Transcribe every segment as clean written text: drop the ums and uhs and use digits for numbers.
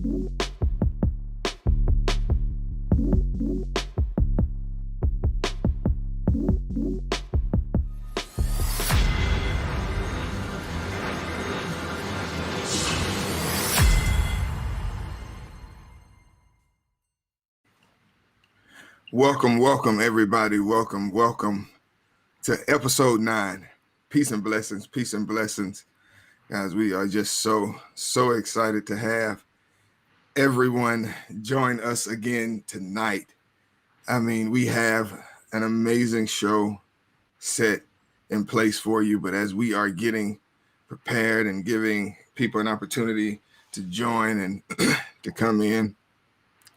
Welcome, everybody. Welcome to episode 9. Peace and blessings. Guys, we are just so excited to have everyone join us again tonight. I mean, we have an amazing show set in place for you, but as we are getting prepared and giving people an opportunity to join and to come in,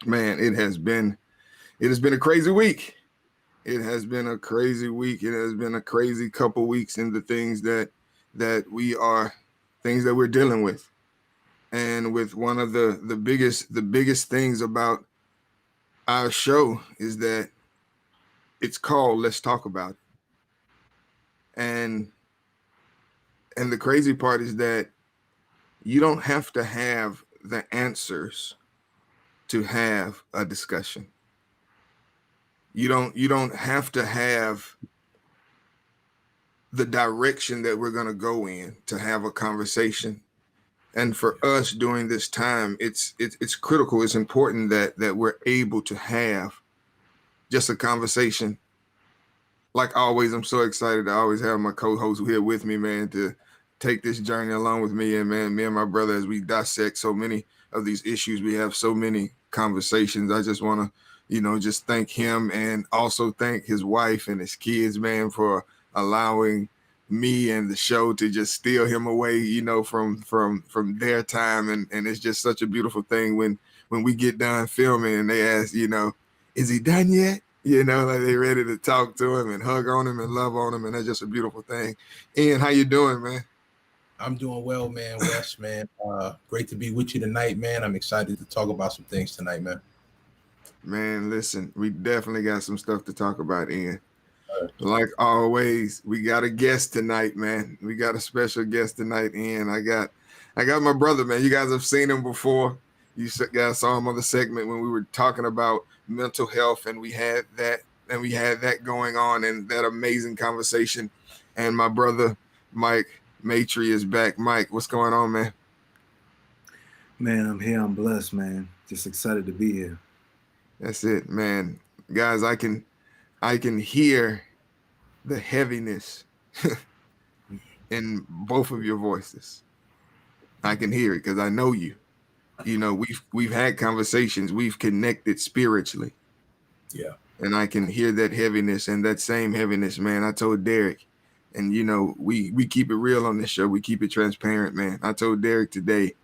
man, it has been a crazy week. It has been a crazy week. It has been a crazy couple weeks in the things that we're dealing with. And with one of the biggest things about our show is that it's called Let's Talk About It. And the crazy part is that you don't have to have the answers to have a discussion. You don't have to have the direction that we're going to go in to have a conversation. And for us during this time, it's critical. It's important that we're able to have just a conversation. Like always, I'm so excited to always have my co-host here with me, man, to take this journey along with me. And man, me and my brother, as we dissect so many of these issues, we have so many conversations. I just want to, just thank him and also thank his wife and his kids, man, for allowing me and the show to just steal him away, from their time. And it's just such a beautiful thing when we get done filming and they ask, is he done yet? Like they ready to talk to him and hug on him and love on him. And that's just a beautiful thing. Ian, how you doing, man? I'm doing well, man. Wes, man. Great to be with you tonight, man. I'm excited to talk about some things tonight, man. Man, listen, we definitely got some stuff to talk about, Ian. Like always, we got a guest tonight, man. We got a special guest tonight, Ian. I got my brother, man. You guys have seen him before. You guys saw him on the segment when we were talking about mental health, and we had that going on and that amazing conversation. And my brother, Mike Maitre, is back. Mike, what's going on, man? Man, I'm here. I'm blessed, man. Just excited to be here. That's it, man. Guys, I can hear the heaviness in both of your voices. I can hear it because I know you. We've had conversations. We've connected spiritually. Yeah. And I can hear that heaviness, and that same heaviness, man. I told Derek, and we keep it real on this show. We keep it transparent, man. I told Derek today,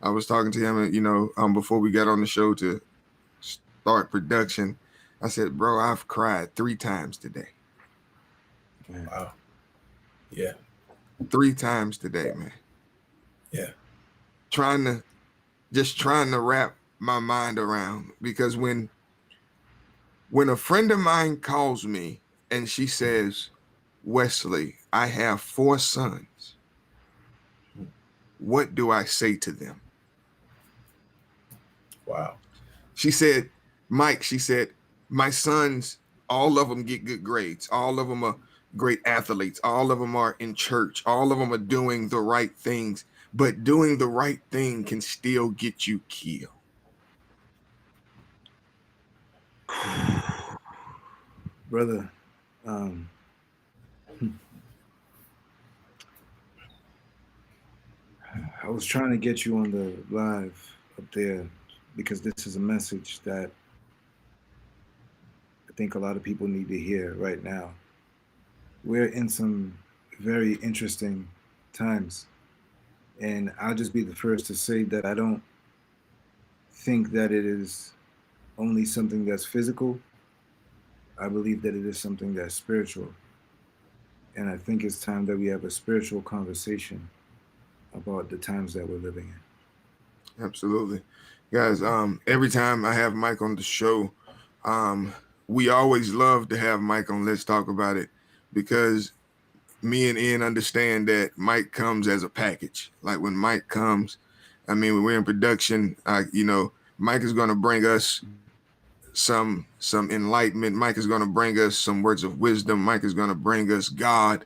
I was talking to him, before we got on the show to start production. I said, bro, I've cried 3 times today. Wow. Yeah. 3 times today, man. Yeah. Trying to wrap my mind around, because when a friend of mine calls me and she says, Wesley, I have 4 sons, what do I say to them? Wow. She said, Mike, my sons, all of them get good grades. All of them are great athletes. All of them are in church. All of them are doing the right things. But doing the right thing can still get you killed. Brother, I was trying to get you on the live up there because this is a message that I think a lot of people need to hear right now. We're in some very interesting times. And I'll just be the first to say that I don't think that it is only something that's physical. I believe that it is something that's spiritual. And I think it's time that we have a spiritual conversation about the times that we're living in. Absolutely. Guys, every time I have Mike on the show, we always love to have Mike on Let's Talk About It, because me and Ian understand that Mike comes as a package. Like when Mike comes, I mean, when we're in production, you know, Mike is going to bring us some enlightenment. Mike is going to bring us some words of wisdom. Mike is going to bring us God.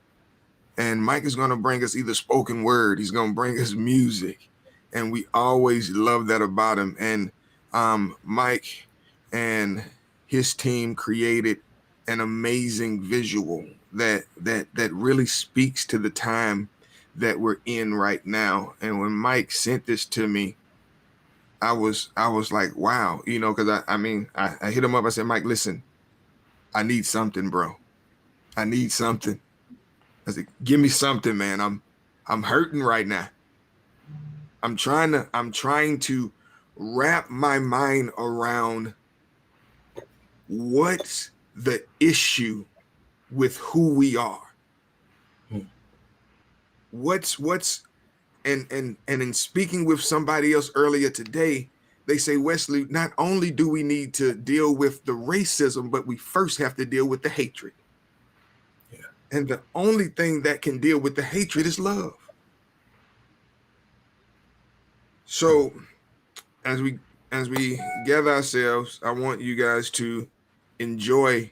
And Mike is going to bring us either spoken word. He's going to bring us music. And we always love that about him. And Mike and his team created an amazing visual that really speaks to the time that we're in right now. And when Mike sent this to me, I was like, wow, you know, because I hit him up. I said, Mike, listen, I need something, bro. I need something. I said, give me something, man. I'm hurting right now. I'm trying to wrap my mind around what's the issue with who we are. What's and in speaking with somebody else earlier today, they say, Wesley, not only do we need to deal with the racism, but we first have to deal with the hatred. Yeah. And the only thing that can deal with the hatred is love. So as we gather ourselves, I want you guys to enjoy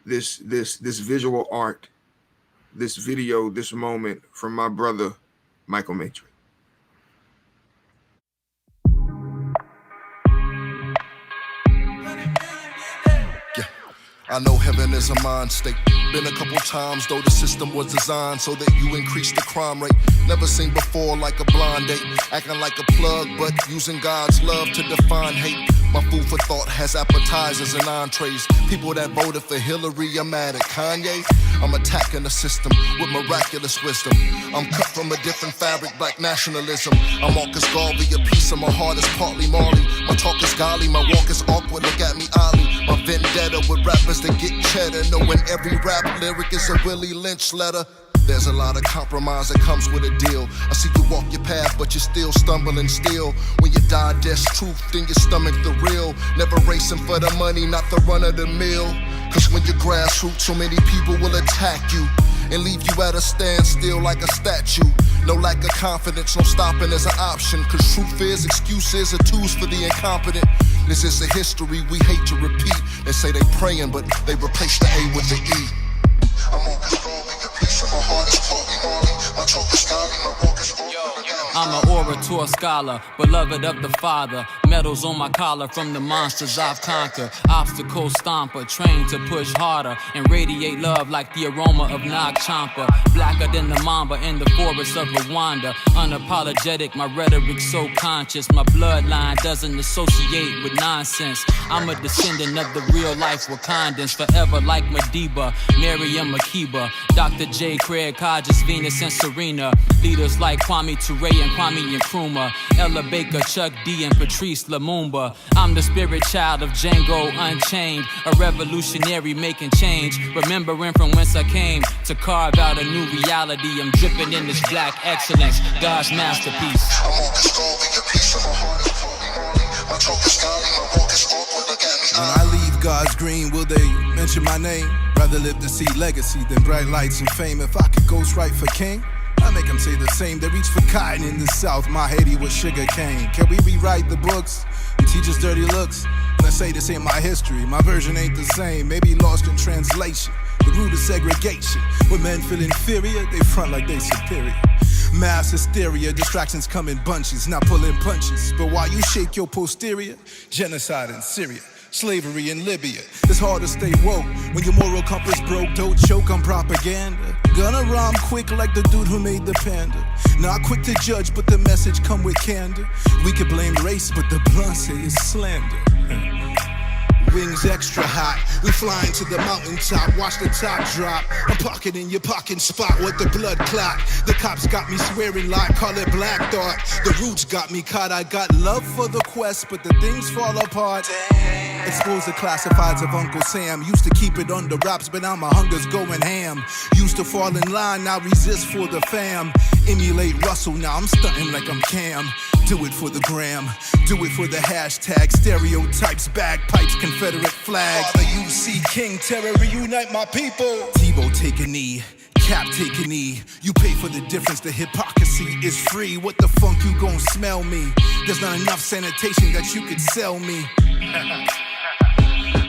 this visual art, this video, this moment from my brother, Michael Maitre. I know heaven is a mind state. Been a couple times, though the system was designed so that you increase the crime rate. Never seen before like a blind date, acting like a plug, but using God's love to define hate. My food for thought has appetizers and entrees. People that voted for Hillary, I'm mad at Kanye. I'm attacking the system with miraculous wisdom. I'm cut from a different fabric, black nationalism. I'm Marcus Garvey, a piece of my heart is partly Marley. My talk is golly, my walk is awkward, look at me Ollie. My vendetta with rappers that get cheddar, knowing every rap lyric is a Willie Lynch letter. There's a lot of compromise that comes with a deal. I see you walk your path, but you're still stumbling still. When you die, there's truth, then you stomach the real. Never racing for the money, not the run of the mill. Cause when you're grassroots, so many people will attack you and leave you at a standstill like a statue. No lack of confidence, no stopping as an option. Cause truth is, excuses are tools for the incompetent. This is a history we hate to repeat. They say they praying, but they replace the A with the E. I'm always strong, a piece of my heart is partly Marley. My talk is golly, my walk is I'm an orator scholar, beloved of the Father. Medals on my collar from the monsters I've conquered. Obstacle stomper, trained to push harder and radiate love like the aroma of Nag Champa. Blacker than the mamba in the forest of Rwanda. Unapologetic, my rhetoric so conscious. My bloodline doesn't associate with nonsense. I'm a descendant of the real life Wakandans. Forever like Madiba, Miriam Makeba, Dr. J. Craig Hodges, Venus and Serena. Leaders like Kwame Ture and Kwame Nkrumah, Ella Baker, Chuck D and Patrice Lumumba. I'm the spirit child of Django Unchained, a revolutionary making change, remembering from whence I came to carve out a new reality. I'm dripping in this black excellence, God's masterpiece. I'm always strong, a piece of my heart is partly Marley. My talk is golly, my walk is awkward, look at me. When I leave God's green, will they mention my name? Rather live to see legacy than bright lights and fame. If I could ghostwrite for King, I make them say the same. They reach for cotton in the South. My Haiti was sugar cane. Can we rewrite the books and teach us dirty looks? Let's say this ain't my history. My version ain't the same. Maybe lost in translation. The root of segregation. When men feel inferior, they front like they superior. Mass hysteria, distractions come in bunches, not pulling punches. But while you shake your posterior, genocide in Syria. Slavery in Libya. It's hard to stay woke when your moral compass broke. Don't choke on propaganda. Gonna rhyme quick like the dude who made the panda. Not quick to judge, but the message come with candor. We could blame race, but the blunt say it's slander. Wings extra hot, we flying to the mountaintop. Watch the top drop. I'm pocketing your parking spot with the blood clot. The cops got me swearing like, call it black thought. The roots got me caught. I got love for the quest, but the things fall apart. Expose the classifieds of Uncle Sam. Used to keep it under wraps, but now my hunger's going ham. Used to fall in line, now resist for the fam. Emulate Russell, now I'm stunting like I'm Cam. Do it for the gram, do it for the hashtag. Stereotypes, bagpipes, Confederate flag. Father, UC King, terror, reunite my people. Tebow, take a knee. cap take an E. You pay for the difference, the hypocrisy is free. What the funk you gon' smell me? There's not enough sanitation that you could sell me.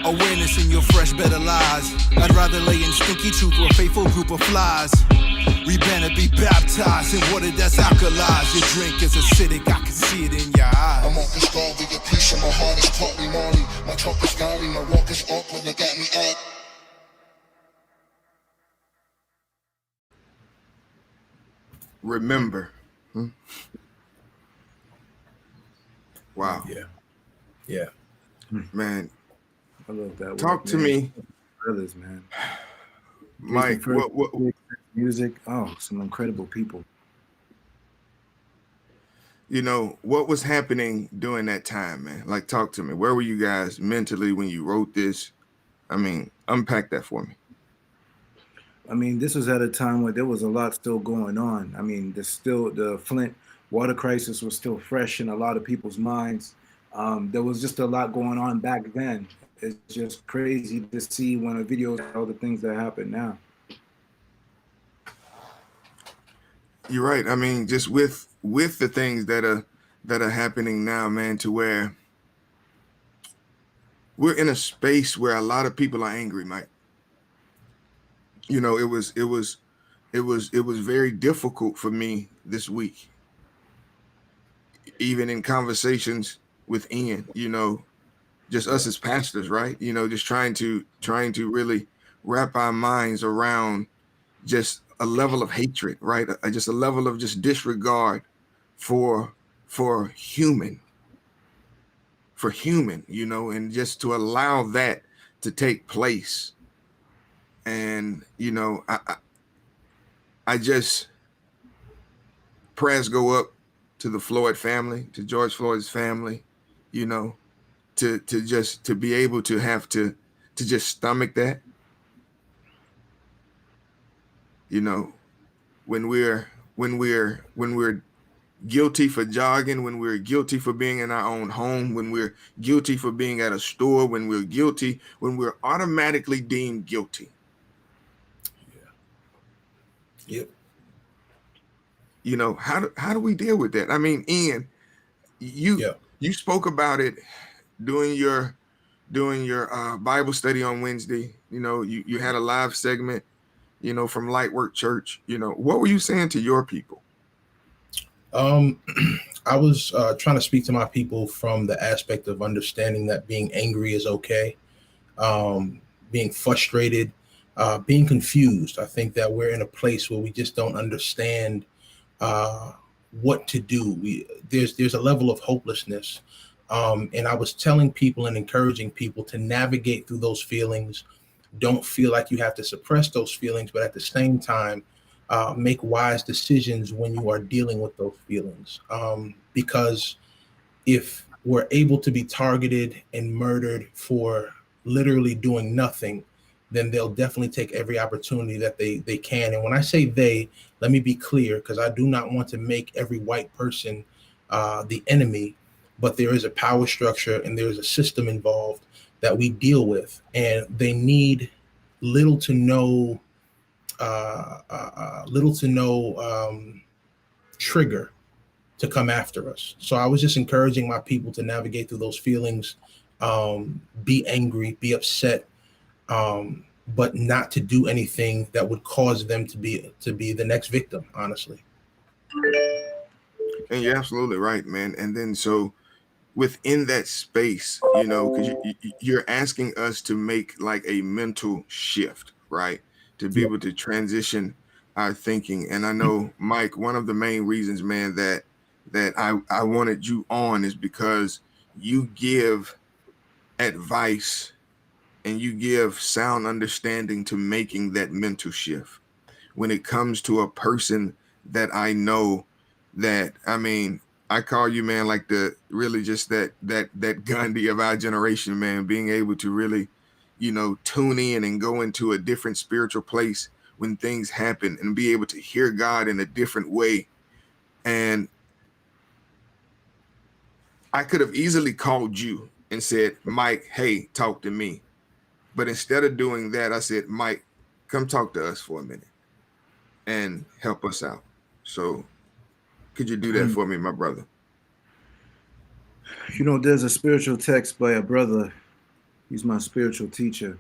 Awareness in your fresh bed of lies. I'd rather lay in stinky truth or a faithful group of flies. Repent and be baptized in water that's alkalized. Your drink is acidic, I can see it in your eyes. I'm on this star, with a piece of my heart is partly Molly. My talk is golly, my walk is awkward, they got me out. Remember. Wow. Yeah. Man, I love that. talk work, to man. me, Brothers, man. Mike. What Music? Oh, some incredible people. what was happening during that time, man? Like, talk to me. Where were you guys mentally when you wrote this? I mean, unpack that for me. I mean, this was at a time where there was a lot still going on. I mean, the Flint water crisis was still fresh in a lot of people's minds. There was just a lot going on back then. It's just crazy to see when a video all the things that happen now. You're right. I mean, just with the things that are happening now, man, to where we're in a space where a lot of people are angry, Mike. It was very difficult for me this week, even in conversations with Ian, just us as pastors, right? Just trying to really wrap our minds around just a level of hatred, right? Just a level of just disregard for human, and just to allow that to take place. And, I just, prayers go up to the Floyd family, to George Floyd's family, to be able to have to just stomach that, when we're guilty for jogging, when we're guilty for being in our own home, when we're guilty for being at a store, when we're automatically deemed guilty. Yep. How do we deal with that? I mean, Ian, you spoke about it during your Bible study on Wednesday. You had a live segment, from Lightwork Church. What were you saying to your people? I was trying to speak to my people from the aspect of understanding that being angry is okay, being frustrated, being confused. I think that we're in a place where we just don't understand what to do. There's a level of hopelessness, and I was telling people and encouraging people to navigate through those feelings. Don't feel like you have to suppress those feelings, but at the same time, make wise decisions when you are dealing with those feelings. Because if we're able to be targeted and murdered for literally doing nothing, then they'll definitely take every opportunity that they can. And when I say they, let me be clear, because I do not want to make every white person the enemy, but there is a power structure and there's a system involved that we deal with, and they need little to no trigger to come after us. So I was just encouraging my people to navigate through those feelings, be angry, be upset, but not to do anything that would cause them to be the next victim, honestly. And you're absolutely right, man. And then so within that space, because you're asking us to make like a mental shift, right? To be able to transition our thinking. And I know, Mike, one of the main reasons, man, that I wanted you on is because you give advice and you give sound understanding to making that mental shift. When it comes to a person that I know that, I mean, I call you, man, like really just that Gandhi of our generation, man, being able to really, tune in and go into a different spiritual place when things happen and be able to hear God in a different way. And I could have easily called you and said, Mike, hey, talk to me. But instead of doing that, I said, Mike, come talk to us for a minute. and help us out. So could you do that for me, my brother? You know, there's a spiritual text by a brother. He's my spiritual teacher.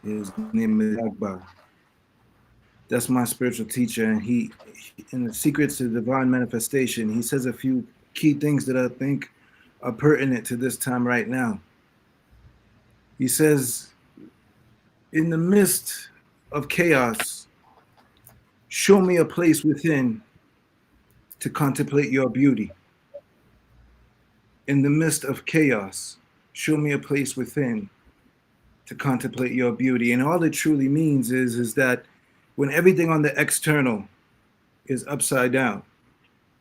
His name is Akbar. That's my spiritual teacher, and he, in the Secrets to Divine Manifestation, he says a few key things that I think are pertinent to this time right now. He says, in the midst of chaos, show me a place within to contemplate your beauty. In the midst of chaos, show me a place within to contemplate your beauty. And all it truly means is that when everything on the external is upside down,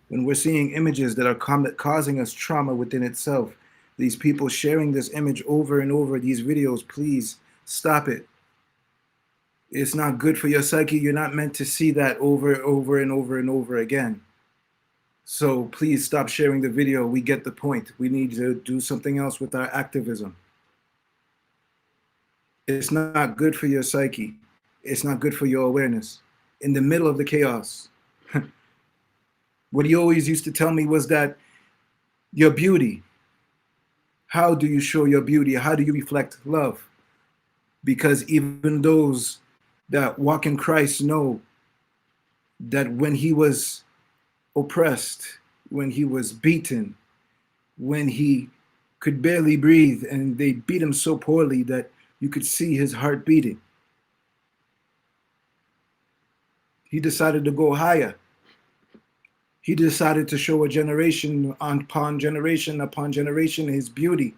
when we're seeing images that are causing us trauma within itself, these people sharing this image over and over, these videos, please stop it. It's not good for your psyche. You're not meant to see that over and over again. So please stop sharing the video. We get the point. We need to do something else with our activism. It's not good for your psyche. It's not good for your awareness. In the middle of the chaos, what he always used to tell me was that your beauty, how do you show your beauty? How do you reflect love? Because even those that walk in Christ know that when he was oppressed, when he was beaten, when he could barely breathe and they beat him so poorly that you could see his heart beating, he decided to go higher. He decided to show a generation upon generation his beauty.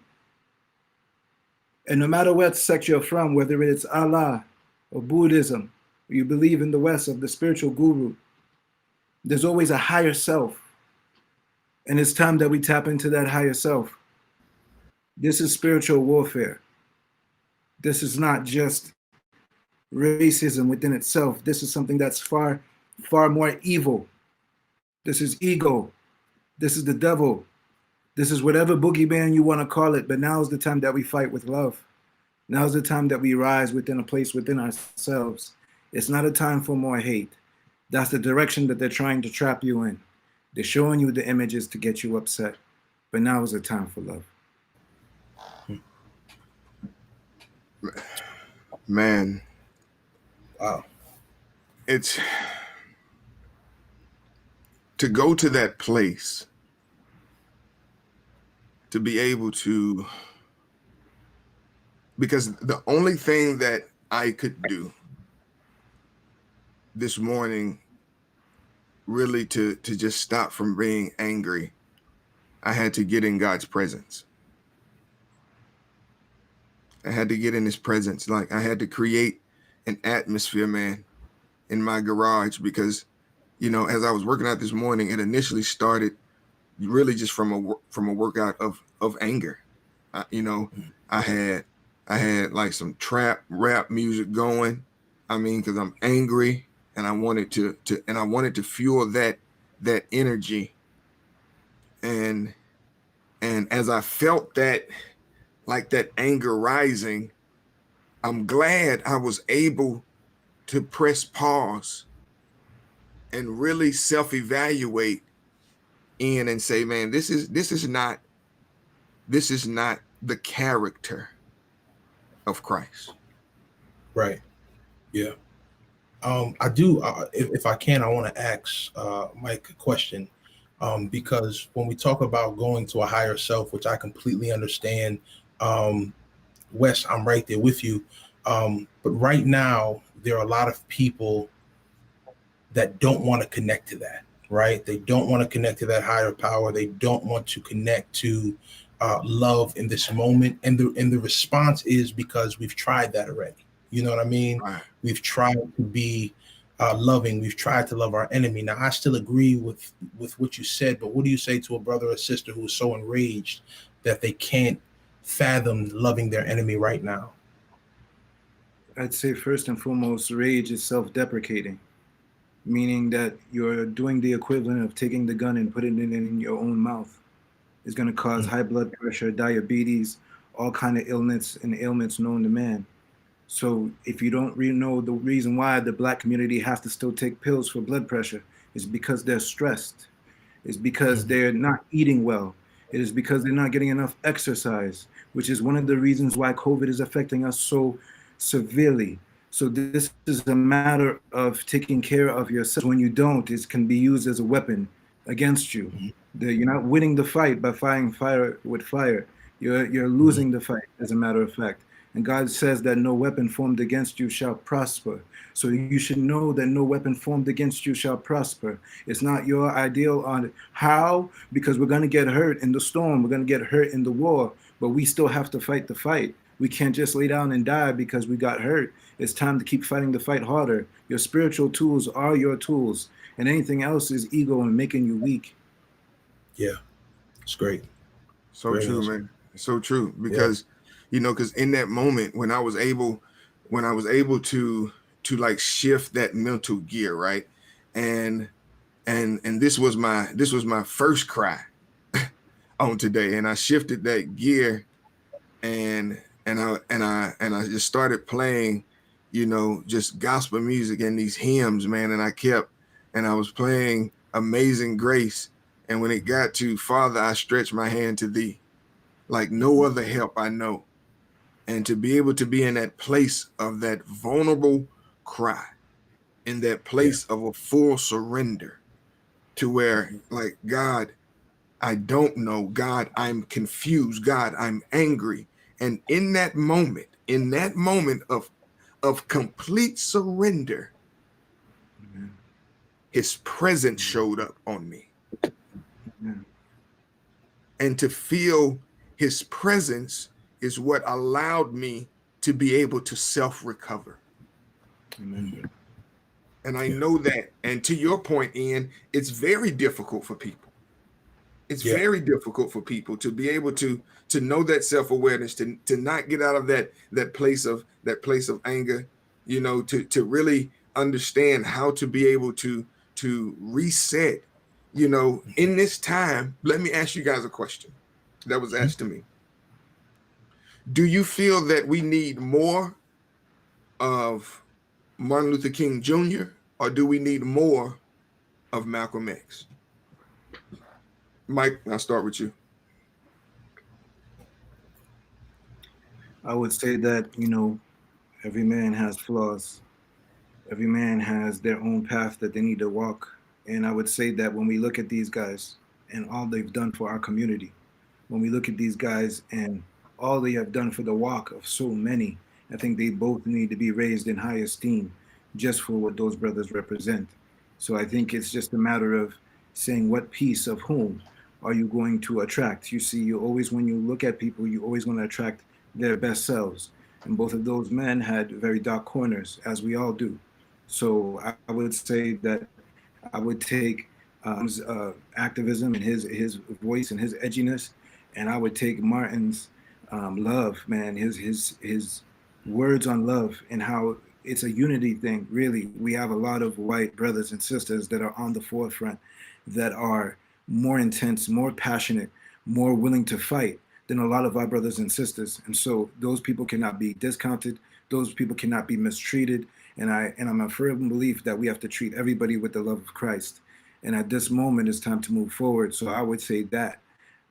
And no matter what sect you're from, whether it's Allah or Buddhism, or you believe in the West of the spiritual guru, there's always a higher self. And it's time that we tap into that higher self. This is spiritual warfare. This is not just racism within itself. This is something that's far, far more evil. This is ego. This is the devil. This is whatever boogeyman you want to call it, but now is the time that we fight with love. Now is the time that we rise within a place within ourselves. It's not a time for more hate. That's the direction that they're trying to trap you in. They're showing you the images to get you upset, but now is the time for love. Man, Wow. it's to go to that place, to be able to, because the only thing that I could do this morning really to just stop from being angry, I had to get in God's presence. I had to get in his presence. Like, I had to create an atmosphere, man, in my garage, because, you know, as I was working out this morning, it initially started really just from a workout of anger. I had like some trap rap music going. I mean, because I'm angry and I wanted to fuel that energy. And as I felt that, like that anger rising, I'm glad I was able to press pause and really self-evaluate in and say, man, this is not the character of Christ. Right. Yeah. I do. If I can, I want to ask Mike a question, because when we talk about going to a higher self, which I completely understand, Wes, I'm right there with you. But right now, there are a lot of people that don't want to connect to that. Right? They don't want to connect to that higher power. They don't want to connect to love in this moment, and the response is because we've tried that already. You know what I mean? Right. We've tried to be loving. We've tried to love our enemy. Now, I still agree with what you said, but what do you say to a brother or sister who is so enraged that they can't fathom loving their enemy right now? I'd say first and foremost, rage is self-deprecating, meaning that you're doing the equivalent of taking the gun and putting it in your own mouth. It's going to cause high blood pressure, diabetes, all kind of illness and ailments known to man. So if you don't really know the reason why the black community has to still take pills for blood pressure, is because they're stressed. It's because they're not eating well. It is because they're not getting enough exercise, which is one of the reasons why COVID is affecting us so severely. So this is a matter of taking care of yourself. When you don't, it can be used as a weapon against you. You're not winning the fight by fighting fire with fire. You're losing the fight, as a matter of fact. And God says that no weapon formed against you shall prosper. So you should know that no weapon formed against you shall prosper. It's not your ideal on how, because we're going to get hurt in the storm. We're going to get hurt in the war, but we still have to fight the fight. We can't just lay down and die because we got hurt. It's time to keep fighting the fight harder. Your spiritual tools are your tools, and anything else is ego and making you weak. Yeah, it's great. So Great true, answer. man. So true. Because, you know, because in that moment when I was able to like shift that mental gear, right? And this was my first cry on today. And I shifted that gear and I just started playing, you know, just gospel music and these hymns, man. And I was playing Amazing Grace. And when it got to Father, I stretch my hand to thee, like no other help I know. And to be able to be in that place of that vulnerable cry, in that place of a full surrender, to where, like, God, I don't know. God, I'm confused. God, I'm angry. And in that moment of complete surrender, his presence showed up on me. And to feel his presence is what allowed me to be able to self-recover. And I know that. And to your point, Ian, it's very difficult for people. It's very difficult for people to be able to know that self-awareness, to not get out of that place of anger, you know, to really understand how to be able to reset, you know, in this time. Let me ask you guys a question that was asked to me. Do you feel that we need more of Martin Luther King Jr., or do we need more of Malcolm X? Mike, I'll start with you. I would say that, you know, every man has flaws. Every man has their own path that they need to walk. And I would say that when we look at these guys and all they've done for our community, when we look at these guys and all they have done for the walk of so many, I think they both need to be raised in high esteem just for what those brothers represent. So I think it's just a matter of saying what piece of whom are you going to attract. You see, you always, when you look at people, you always want to attract their best selves. And both of those men had very dark corners, as we all do. So I would say that I would take activism and his voice and his edginess, and I would take Martin's love, man, his words on love, and how it's a unity thing. Really, we have a lot of white brothers and sisters that are on the forefront, that are more intense, more passionate, more willing to fight than a lot of our brothers and sisters. And so those people cannot be discounted. Those people cannot be mistreated. And I'm a firm belief that we have to treat everybody with the love of Christ. And at this moment, it's time to move forward. So I would say that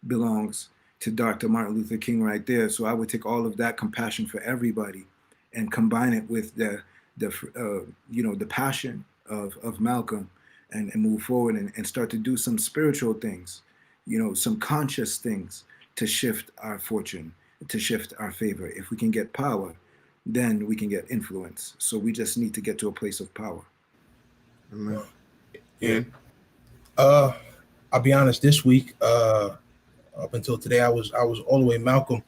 belongs to Dr. Martin Luther King right there. So I would take all of that compassion for everybody and combine it with the passion of Malcolm, and move forward and start to do some spiritual things, you know, some conscious things to shift our fortune, to shift our favor. If we can get power, then we can get influence. So we just need to get to a place of power. Amen. Ian? I'll be honest, this week, up until today, I was all the way Malcolm,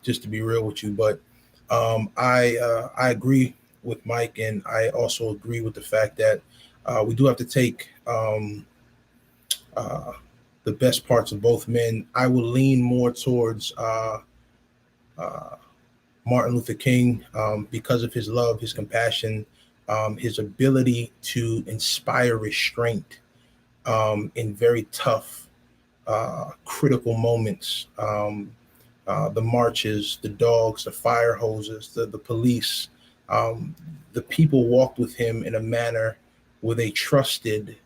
just to be real with you. But I agree with Mike, and I also agree with the fact that we do have to take the best parts of both men. I will lean more towards Martin Luther King because of his love, his compassion, his ability to inspire restraint in very tough, critical moments. the marches, the dogs, the fire hoses, the police. Um, the people walked with him in a manner where they trusted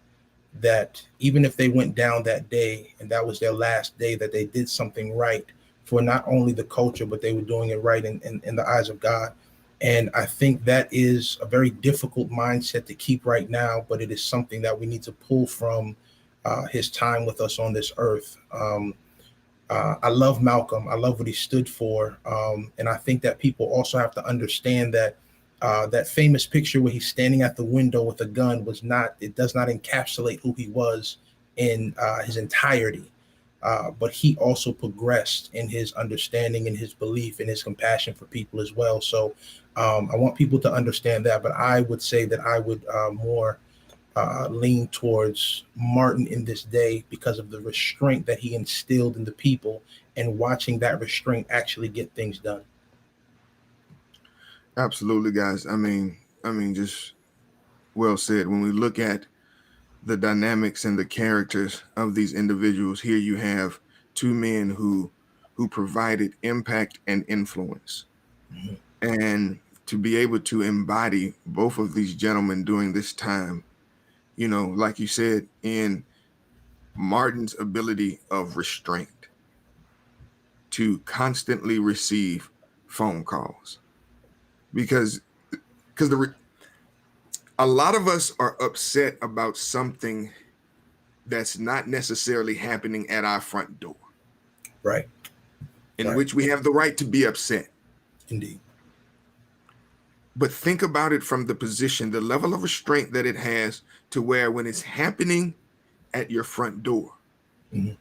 that even if they went down that day and that was their last day, that they did something right for not only the culture, but they were doing it right in the eyes of God. And I think that is a very difficult mindset to keep right now, but it is something that we need to pull from his time with us on this earth. I love Malcolm. I love what he stood for. And I think that people also have to understand that that famous picture where he's standing at the window with a gun it does not encapsulate who he was in his entirety. But he also progressed in his understanding and his belief and his compassion for people as well. So I want people to understand that. But I would say that I would more lean towards Martin in this day because of the restraint that he instilled in the people and watching that restraint actually get things done. Absolutely, guys. I mean, just well said. When we look at the dynamics and the characters of these individuals, here you have two men who provided impact and influence. Mm-hmm. And to be able to embody both of these gentlemen during this time, you know, like you said, in Martin's ability of restraint to constantly receive phone calls, because a lot of us are upset about something that's not necessarily happening at our front door, Right. in which we have the right to be upset. Indeed. But think about it from the position, the level of restraint that it has to where when it's happening at your front door. Mm-hmm.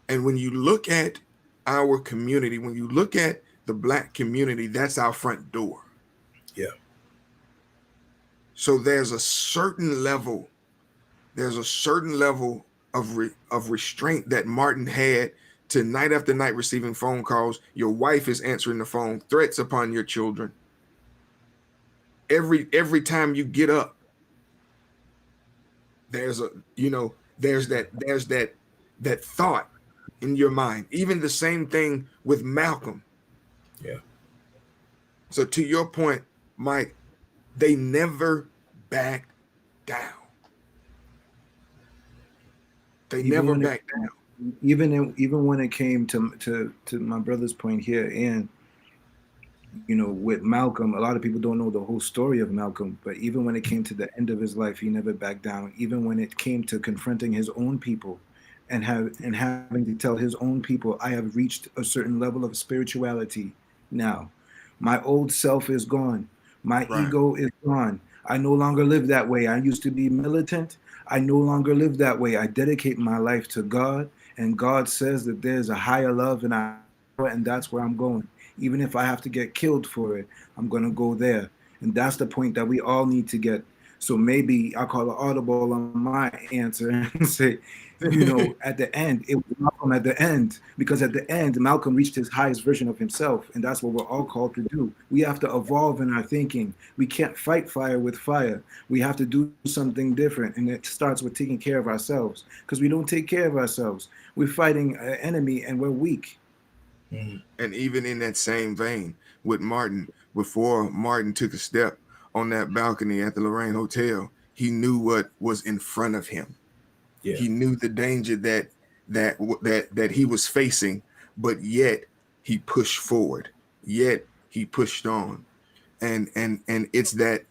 And when you look at our community, when you look at the Black community, that's our front door. Yeah. So there's a certain level of restraint that Martin had to night after night receiving phone calls. Your wife is answering the phone, threats upon your children. Every time you get up, there's that thought in your mind. Even the same thing with Malcolm. Yeah. So to your point, Mike, they never backed down. They never backed down. Even when it came to my brother's point here, and you know, with Malcolm, a lot of people don't know the whole story of Malcolm, but even when it came to the end of his life, he never backed down. Even when it came to confronting his own people and having to tell his own people, I have reached a certain level of spirituality now. My old self is gone. My ego is gone. I no longer live that way. I used to be militant. I no longer live that way. I dedicate my life to God, and God says that there's a higher love and that's where I'm going. Even if I have to get killed for it, I'm going to go there. And that's the point that we all need to get. So maybe I'll call an audible on my answer and say, you know, at the end, it was Malcolm at the end, because at the end, Malcolm reached his highest version of himself. And that's what we're all called to do. We have to evolve in our thinking. We can't fight fire with fire. We have to do something different. And it starts with taking care of ourselves, because we don't take care of ourselves. We're fighting an enemy and we're weak. Mm-hmm. And even in that same vein with Martin, before Martin took a step on that balcony at the Lorraine Hotel, he knew what was in front of him. Yeah. He knew the danger that he was facing, but yet he pushed forward. Yet he pushed on. And it's that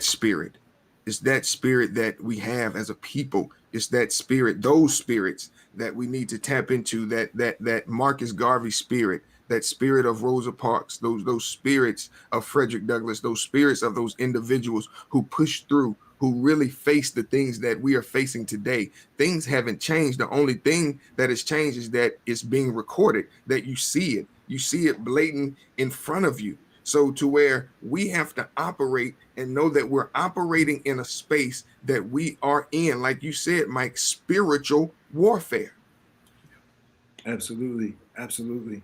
spirit. It's that spirit that we have as a people. It's that spirit, those spirits that we need to tap into, that Marcus Garvey spirit, that spirit of Rosa Parks, those spirits of Frederick Douglass, those spirits of those individuals who pushed through, who really faced the things that we are facing today. Things haven't changed. The only thing that has changed is that it's being recorded, that you see it blatant in front of you. So to where we have to operate and know that we're operating in a space that we are in, like you said, Mike, spiritual warfare. Absolutely. And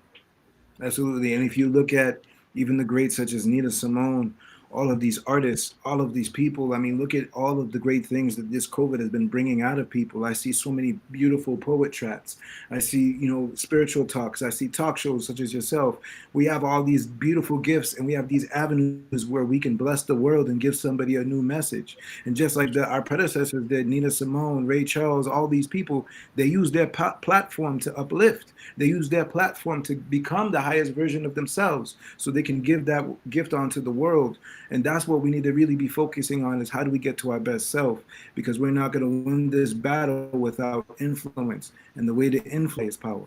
if you look at even the greats such as Nina Simone all of these artists, all of these people. I mean, look at all of the great things that this COVID has been bringing out of people. I see so many beautiful poet tracks. I see, spiritual talks. I see talk shows such as yourself. We have all these beautiful gifts, and we have these avenues where we can bless the world and give somebody a new message. And just like our predecessors did, Nina Simone, Ray Charles, all these people, they use their platform to uplift. They use their platform to become the highest version of themselves so they can give that gift onto the world. And that's what we need to really be focusing on, is how do we get to our best self? Because we're not going to win this battle without influence. And the way to influence is power.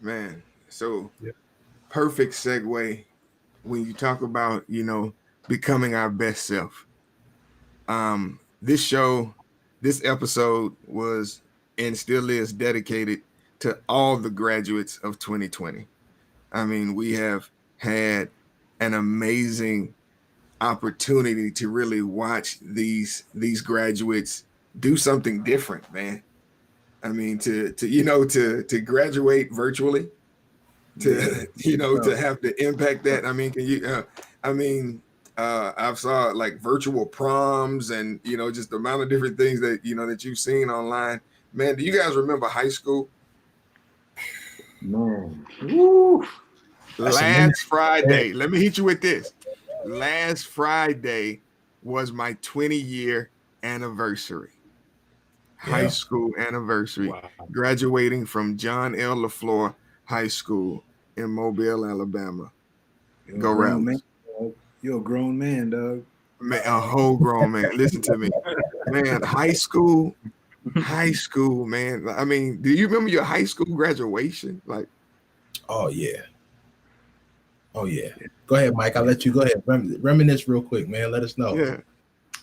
Man, so perfect segue when you talk about, becoming our best self. This episode was and still is dedicated to all the graduates of 2020. I mean, we have had an amazing opportunity to really watch these graduates do something different, man. I mean, to graduate virtually, to have to impact that. I mean, I've saw like virtual proms and just the amount of different things that that you've seen online. Man, do you guys remember high school? Man, woo. Last Friday, let me hit you with this. Last Friday was my 20-year anniversary. High school anniversary. Wow. Graduating from John L. LaFleur High School in Mobile, Alabama. Go Rebels. You're a grown man, dog. Man, a whole grown man. Listen to me. Man, high school, man. I mean, do you remember your high school graduation? Like, oh yeah. Go ahead, Mike. I'll let you go ahead. Reminisce real quick, man. Let us know. Yeah.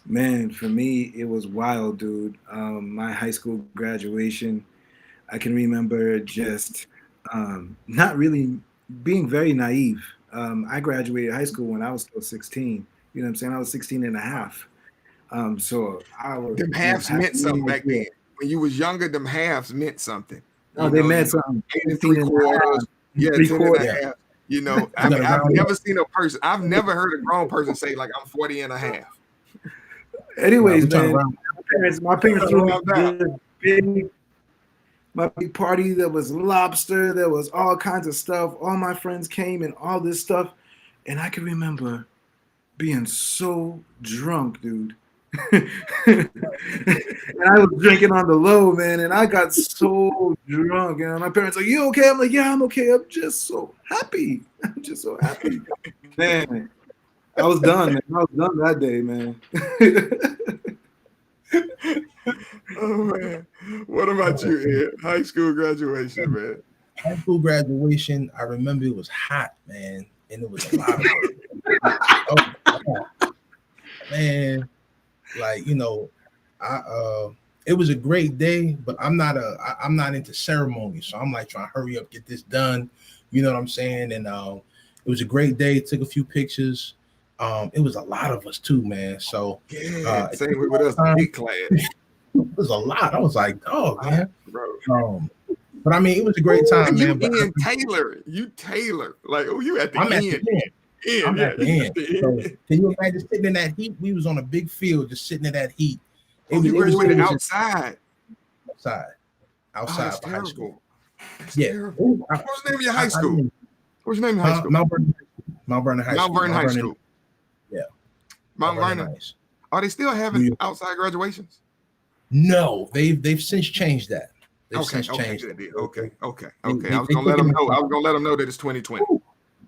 Man, for me, it was wild, dude. My high school graduation, I can remember just not really being very naive. I graduated high school when I was still 16. You know what I'm saying? I was 16 and a half. So I was. Them halves meant something back then. When you was younger, them halves meant something. Oh, they meant something. 3 quarters. Yeah, 10 and a half. I mean, I've never seen a person. I've never heard a grown person say like I'm 40 and a half. Anyways, man, my parents threw me my big party. There was lobster. There was all kinds of stuff. All my friends came and all this stuff. And I can remember being so drunk, dude. And I was drinking on the low, man. And I got so drunk. And my parents are like, "You okay?" I'm like, "Yeah, I'm okay. I'm just so happy. I'm just so happy." Man, I was done, man. I was done that day, man. Oh, man. What about you, Ed? High school graduation, man. High school graduation, I remember it was hot, man. And it was a lot of man. Like, it was a great day, but I'm not into ceremonies. So I'm like trying to hurry up, get this done. You know what I'm saying? And it was a great day. Took a few pictures. It was a lot of us too, man. So same with us, big class. It was a lot. I was like, "Oh, man." But I mean, it was a great time, man. But you Taylor, like, you at the I'm end. At the end. I'm at the end. So, can you imagine sitting in that heat? We was on a big field, just sitting in that heat. You graduated outside. Outside of high school. Yeah. What's the name of your high school? What's your name of high school? Mount Vernon High School. Mount Vernon High School. Yeah. Mount Vernon. Are they still having outside graduations? No, they've since changed that. Okay. I was gonna let them know. I was gonna let them know that it's 2020.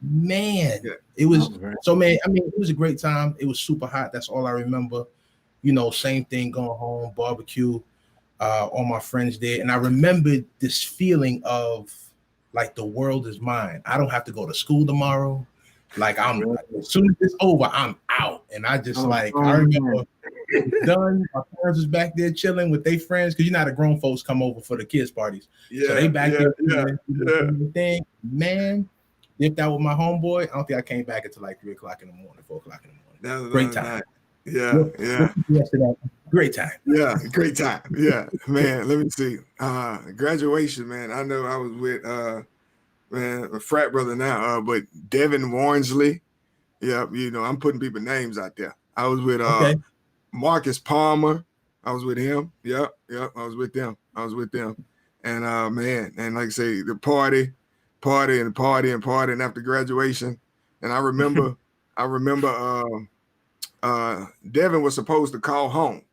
Man, it was so, man. I mean, it was a great time. It was super hot. That's all I remember. Same thing, going home, barbecue. All my friends did, and I remember this feeling of like the world is mine. I don't have to go to school tomorrow. Like as soon as it's over, I'm out. And I just I remember done. My parents was back there chilling with their friends, because the grown folks come over for the kids' parties. So they back there. Thing, man. Dipped out with my homeboy. I don't think I came back until like 3 o'clock in the morning, 4 o'clock in the morning. Great time. Yeah. Great time. Yeah, great time. Yeah, man. Let me see. Graduation, man. I know I was with a frat brother now, but Devin Warnsley, Yeah, I'm putting people names out there. I was with Okay. Marcus Palmer. I was with him. Yep, I was with them. And man, and like I say, the party and after graduation. And I remember Devin was supposed to call home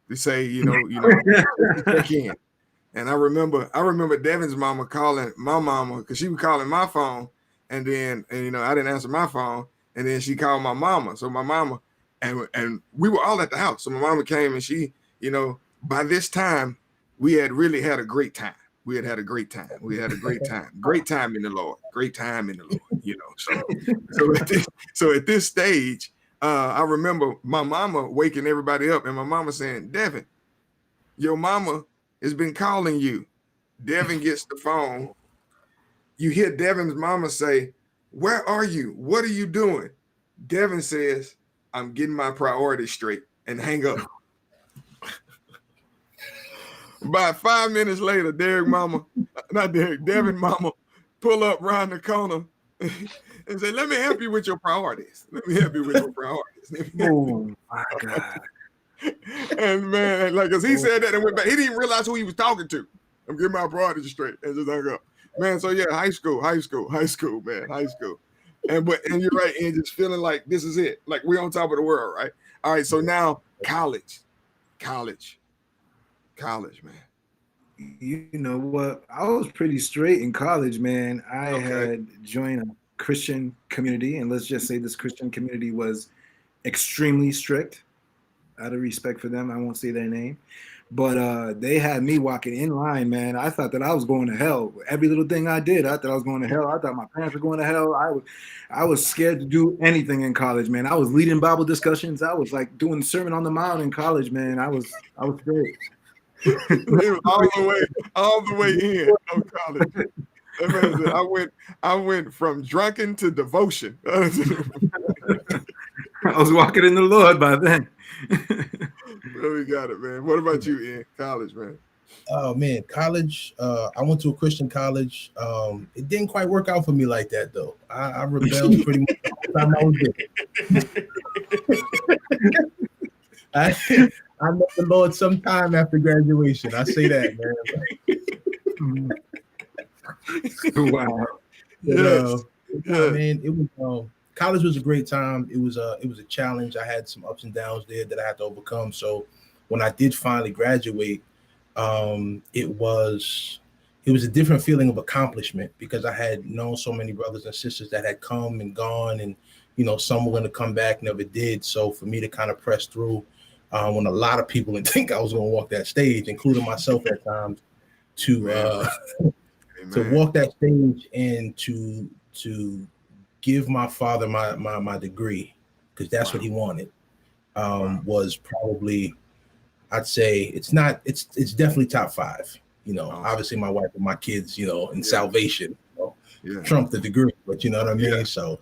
to say, check in. And I remember Devin's mama calling my mama because she was calling my phone, and then I didn't answer my phone, and then she called my mama. So my mama and we were all at the house. So my mama came, and she, by this time we had really had a great time. We had a great time. Great time in the Lord. So at this stage, I remember my mama waking everybody up, and my mama saying, "Devin, your mama has been calling you." Devin gets the phone. You hear Devin's mama say, "Where are you? What are you doing?" Devin says, "I'm getting my priorities straight," and hang up. About 5 minutes later, Devin mama pull up around the corner and say, "Let me help you with your priorities. Oh my God. And man, like, cause he said that and went back. He didn't even realize who he was talking to. I'm getting my priorities straight and just hung up. Man, so yeah, high school, man, high school. And you're right, and just feeling like this is it. Like we're on top of the world, right? All right, so now college, man. You know what? I was pretty straight in college, man. I had joined a Christian community, and let's just say this Christian community was extremely strict. Out of respect for them, I won't say their name, but they had me walking in line, man. I thought that I was going to hell. Every little thing I did, I thought I was going to hell. I thought my parents were going to hell. I was scared to do anything in college, man. I was leading Bible discussions. I was like doing Sermon on the Mount in college, man. I was great. all the way in of college. I went from drunken to devotion. I was walking in the Lord by then. Really got it, man. What about you, Ian? College, man? Oh man, college. I went to a Christian college. It didn't quite work out for me like that, though. I rebelled pretty much the time I was there. I met the Lord sometime after graduation. I say that, man. Wow. But, man, it was college was a great time. It was a challenge. I had some ups and downs there that I had to overcome. So when I did finally graduate, it was a different feeling of accomplishment because I had known so many brothers and sisters that had come and gone, and some were going to come back, never did. So for me to kind of press through when a lot of people didn't think I was going to walk that stage, including myself at times, to walk that stage and to give my father my degree, because that's what he wanted, was probably, I'd say it's definitely top 5. Obviously my wife and my kids, and salvation, trump the degree, but you know what I mean? So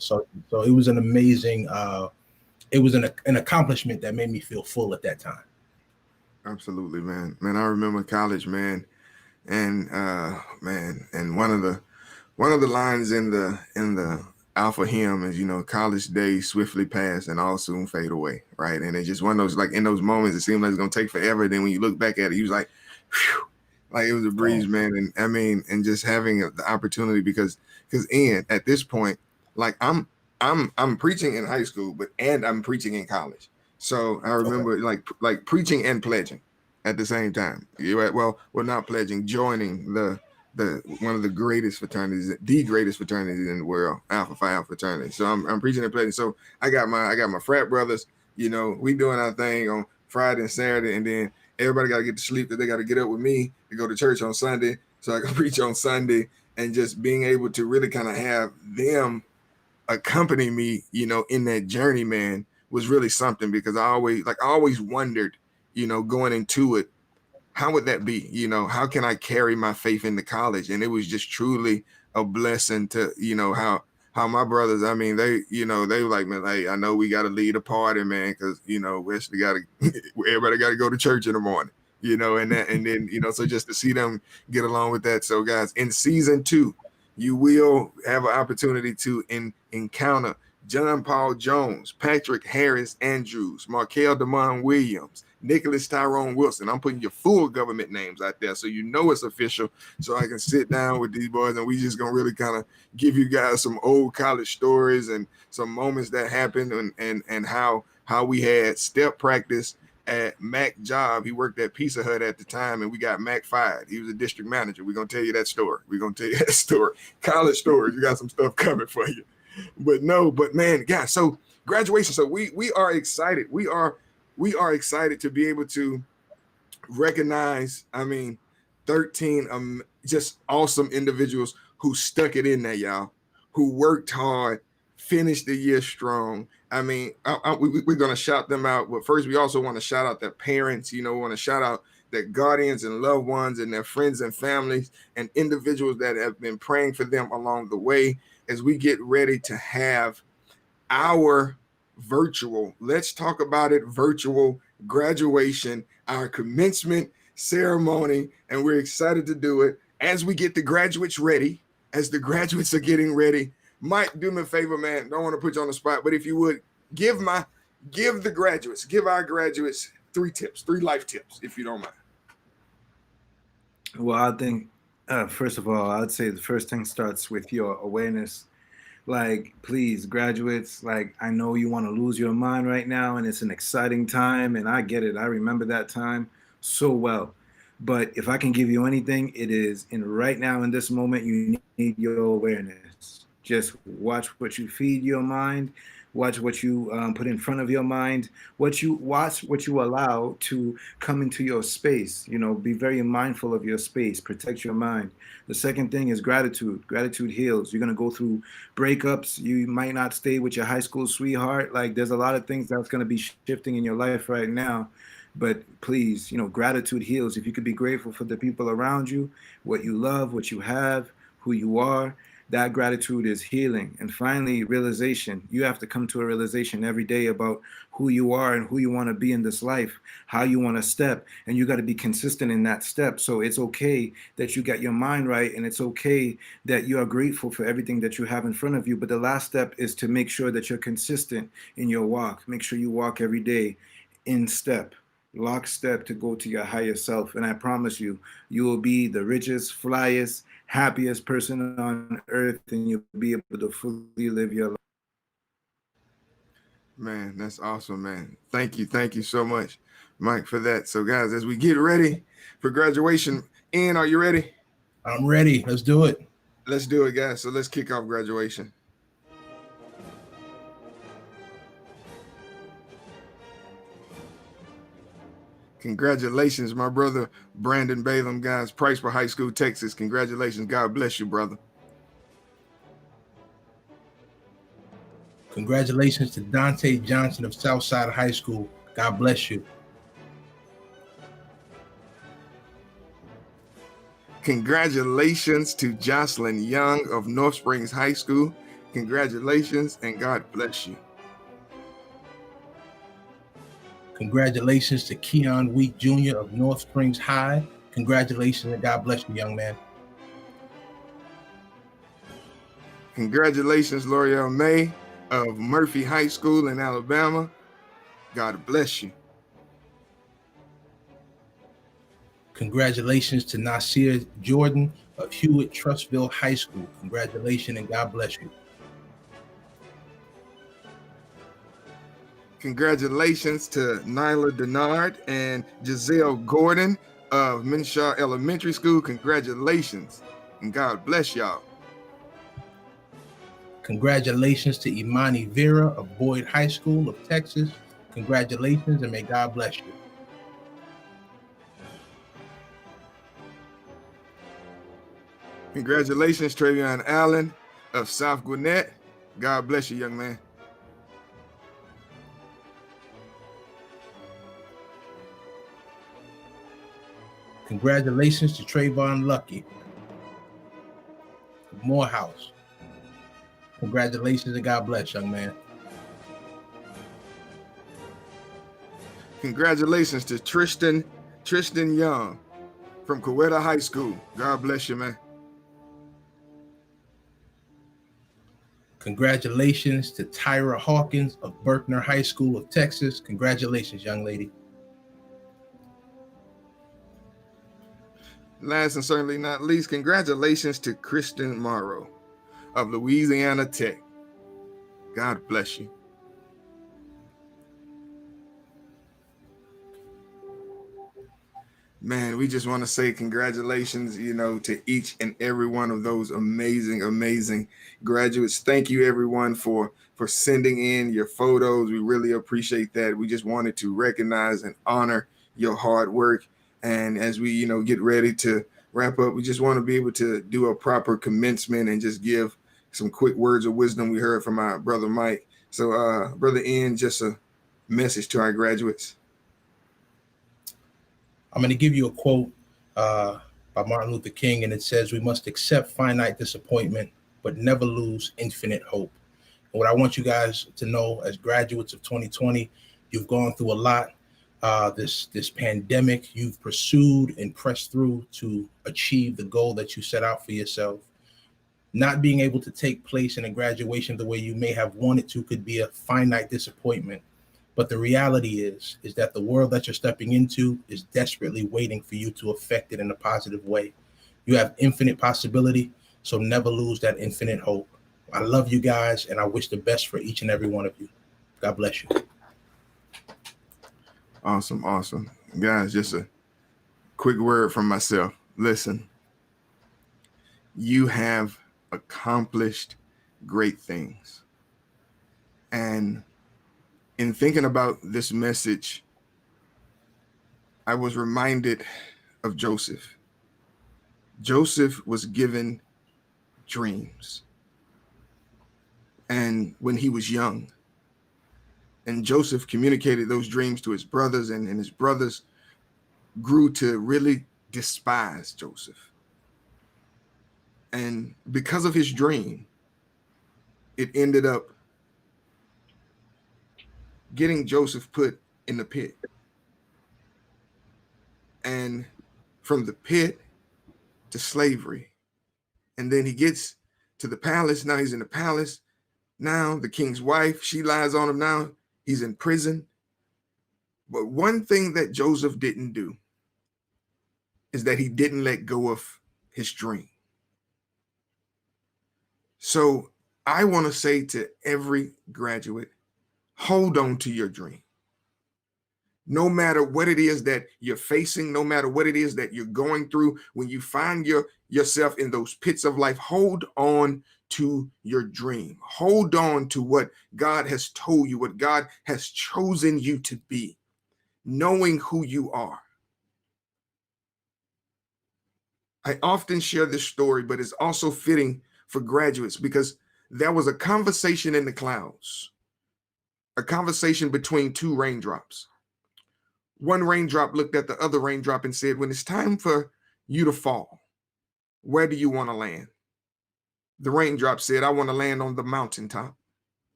it was an amazing, it was an accomplishment that made me feel full at that time. Absolutely, man. I remember college, man. And and one of the lines in the Alpha hymn is, college days swiftly pass and all soon fade away, right? And it's just one of those, like, in those moments it seemed like it's gonna take forever. Then when you look back at it, you was like, whew, like it was a breeze, man. And I mean, and just having the opportunity because Ian, at this point, like I'm preaching in high school, and I'm preaching in college. So I remember like preaching and pledging at the same time. Well, not pledging, joining the one of the greatest fraternities, the greatest fraternity in the world, Alpha Phi Alpha fraternity. So I'm preaching and pledging. So I got my frat brothers. We doing our thing on Friday and Saturday, and then everybody got to get to sleep. That they got to get up with me to go to church on Sunday, so I can preach on Sunday. And just being able to really kind of have them accompany me, in that journey, man, was really something, because I always wondered, going into it, how would that be? How can I carry my faith into college? And it was just truly a blessing to, how my brothers, I mean, they were like, man, hey, I know we got to lead a party, man, because, Wesley everybody got to go to church in the morning, and then, so just to see them get along with that. So guys, in season 2, you will have an opportunity to encounter John Paul Jones, Patrick Harris Andrews, Markel Demond Williams, Nicholas Tyrone Wilson. I'm putting your full government names out there so you know it's official, so I can sit down with these boys and we just gonna really kind of give you guys some old college stories and some moments that happened and how we had step practice at Mac job. He worked at Pizza Hut at the time, and we got Mac fired. He was a district manager. We're gonna tell you that story. College stories. You got some stuff coming for you. But man, guys, so graduation. So we are excited. We are excited to be able to recognize, 13 just awesome individuals who stuck it in there, y'all, who worked hard, finished the year strong. We're going to shout them out. But first, we also want to shout out their parents. We want to shout out their guardians and loved ones and their friends and families and individuals that have been praying for them along the way as we get ready to have our virtual, let's talk about it, virtual graduation, our commencement ceremony. And we're excited to do it as we get the graduates ready, as the graduates are getting ready. Mike, do me a favor, man. Don't want to put you on the spot, but if you would give our graduates 3 life tips, if you don't mind. Well, I think, first of all, I'd say the first thing starts with your awareness. Like, please, graduates, like, I know you want to lose your mind right now, and it's an exciting time, and I get it. I remember that time so well. But if I can give you anything, it is right now in this moment, you need your awareness. Just watch what you feed your mind. Watch what you put in front of your mind. Watch what you allow to come into your space. Be very mindful of your space. Protect your mind. The second thing is gratitude. Gratitude heals. You're gonna go through breakups. You might not stay with your high school sweetheart. Like, there's a lot of things that's gonna be shifting in your life right now. But please, gratitude heals. If you could be grateful for the people around you, what you love, what you have, who you are, that gratitude is healing. And finally, realization. You have to come to a realization every day about who you are and who you want to be in this life, how you want to step, and you got to be consistent in that step. So it's okay that you got your mind right, and it's okay that you are grateful for everything that you have in front of you. But the last step is to make sure that you're consistent in your walk. Make sure you walk every day in step, lockstep, to go to your higher self. And I promise you, you will be the richest, flyest, happiest person on earth, and you'll be able to fully live your life. Man, that's awesome, man. Thank you so much, Mike, for that. So guys, as we get ready for graduation, Ian, are you ready? I'm ready. Let's do it. Let's do it, guys. So let's kick off graduation. Congratulations, my brother, Brandon Balaam, guys, Priceville High School, Texas. Congratulations. God bless you, brother. Congratulations to Dante Johnson of Southside High School. God bless you. Congratulations to Jocelyn Young of North Springs High School. Congratulations and God bless you. Congratulations to Keon Wheat Jr. of North Springs High. Congratulations and God bless you, young man. Congratulations, L'Oreal May of Murphy High School in Alabama. God bless you. Congratulations to Nasir Jordan of Hewitt Trustville High School. Congratulations and God bless you. Congratulations to Nyla Denard and Giselle Gordon of Minshaw Elementary School. Congratulations and God bless y'all. Congratulations to Imani Vera of Boyd High School of Texas. Congratulations and may God bless you. Congratulations, Travion Allen of South Gwinnett. God bless you, young man. Congratulations to Trayvon Lucky of Morehouse. Congratulations and God bless, young man. Congratulations to Tristan Young from Coweta High School. God bless you, man. Congratulations to Tyra Hawkins of Berkner High School of Texas. Congratulations, young lady. Last and certainly not least, congratulations to Kristen Morrow of Louisiana Tech. God bless you. Man, we just want to say congratulations, to each and every one of those amazing graduates. Thank you, everyone, for sending in your photos. We really appreciate that. We just wanted to recognize and honor your hard work. And as we, get ready to wrap up, we just want to be able to do a proper commencement and just give some quick words of wisdom we heard from our brother Mike. So, Brother Ian, just a message to our graduates. I'm going to give you a quote by Martin Luther King, and it says, "We must accept finite disappointment, but never lose infinite hope." And what I want you guys to know as graduates of 2020, you've gone through a lot. This pandemic, you've pursued and pressed through to achieve the goal that you set out for yourself. Not being able to take place in a graduation the way you may have wanted to could be a finite disappointment. But the reality is that the world that you're stepping into is desperately waiting for you to affect it in a positive way. You have infinite possibility, so never lose that infinite hope. I love you guys, and I wish the best for each and every one of you. God bless you. Awesome. Guys, just a quick word from myself. Listen, you have accomplished great things. And in thinking about this message, I was reminded of Joseph. Joseph was given dreams. And when he was young, and Joseph communicated those dreams to his brothers, and his brothers grew to really despise Joseph. And because of his dream, it ended up getting Joseph put in the pit. And from the pit to slavery. And then he gets to the palace. Now he's in the palace. Now the king's wife, she lies on him now. He's in prison. But one thing that Joseph didn't do is that he didn't let go of his dream. So I want to say to every graduate, hold on to your dream. No matter what it is that you're facing, no matter what it is that you're going through, when you find yourself in those pits of life, hold on to your dream. Hold on to what God has told you, what God has chosen you to be, knowing who you are. I often share this story, but it's also fitting for graduates because there was a conversation in the clouds, a conversation between two raindrops. One raindrop looked at the other raindrop and said, when it's time for you to fall, where do you want to land? The raindrop said, I want to land on the mountaintop.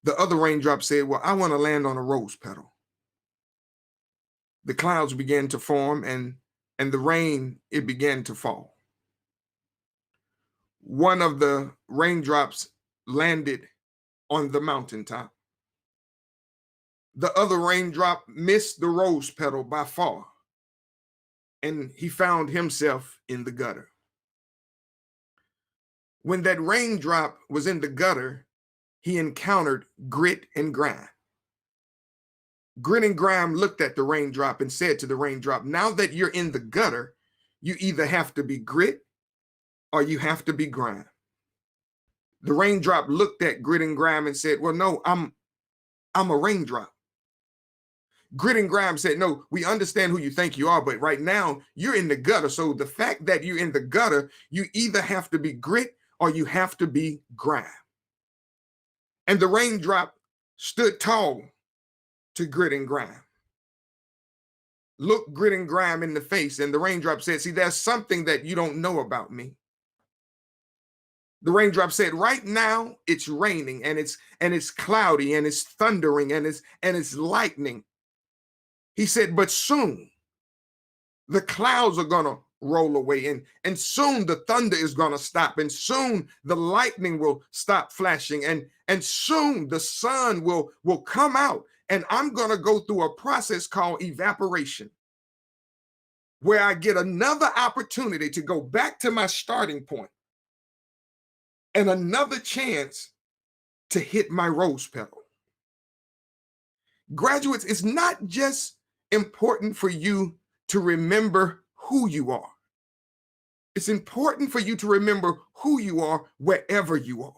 The other raindrop said, well, I want to land on a rose petal. The clouds began to form and the rain, it began to fall. One of the raindrops landed on the mountaintop. The other raindrop missed the rose petal by far, and he found himself in the gutter. When that raindrop was in the gutter, he encountered grit and grime. Grit and grime looked at the raindrop and said to the raindrop, now that you're in the gutter, you either have to be grit or you have to be grime. The raindrop looked at grit and grime and said, well, no, I'm a raindrop. Grit and grime said, no, we understand who you think you are, but right now you're in the gutter. So the fact that you're in the gutter, you either have to be grit or you have to be grime. And the raindrop stood tall to grit and grime. Looked grit and grime in the face, and the raindrop said, see, there's something that you don't know about me. The raindrop said, right now it's raining and it's cloudy and it's thundering and it's lightning. He said, but soon the clouds are going to roll away, and soon the thunder is going to stop, and soon the lightning will stop flashing, and soon the sun will come out, and I'm going to go through a process called evaporation, where I get another opportunity to go back to my starting point and another chance to hit my rose petal. Graduates, it's not just important for you to remember who you are. It's important for you to remember who you are wherever you are.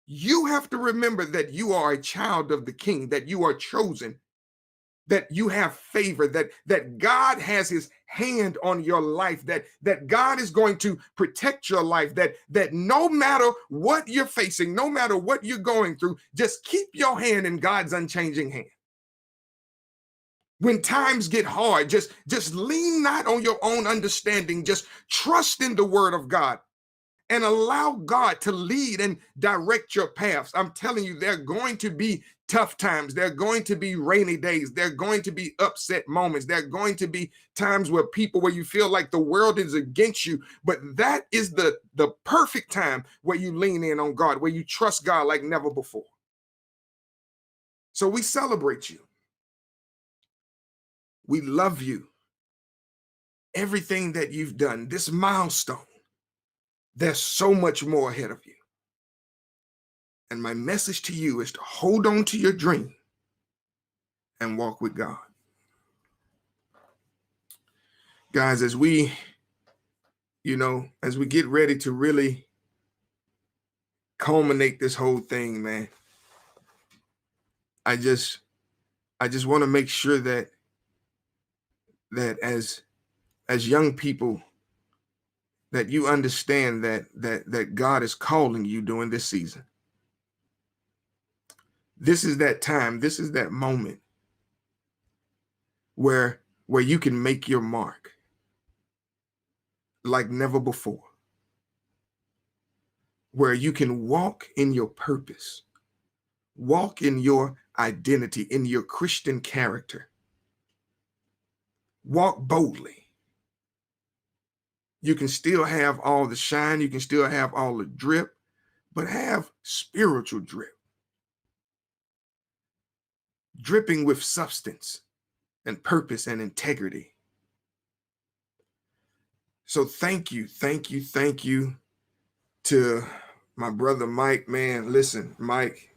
You have to remember that you are a child of the King, that you are chosen, that you have favor, that God has his hand on your life, that God is going to protect your life, that no matter what you're facing, no matter what you're going through, just keep your hand in God's unchanging hand. When times get hard, just lean not on your own understanding, just trust in the word of God and allow God to lead and direct your paths. I'm telling you, there are going to be tough times. There are going to be rainy days. There are going to be upset moments. There are going to be times where you feel like the world is against you. But that is the perfect time where you lean in on God, where you trust God like never before. So we celebrate you. We love you. Everything that you've done, this milestone, there's so much more ahead of you. And my message to you is to hold on to your dream and walk with God. Guys, as we get ready to really culminate this whole thing, man, I just want to make sure that as young people, that you understand that God is calling you during this season. This is that time, this is that moment where you can make your mark like never before, where you can walk in your purpose, walk in your identity, in your Christian character, walk boldly. You can still have all the shine, you can still have all the drip, but have spiritual drip, dripping with substance and purpose and integrity. So thank you to my brother Mike, man. Listen, Mike,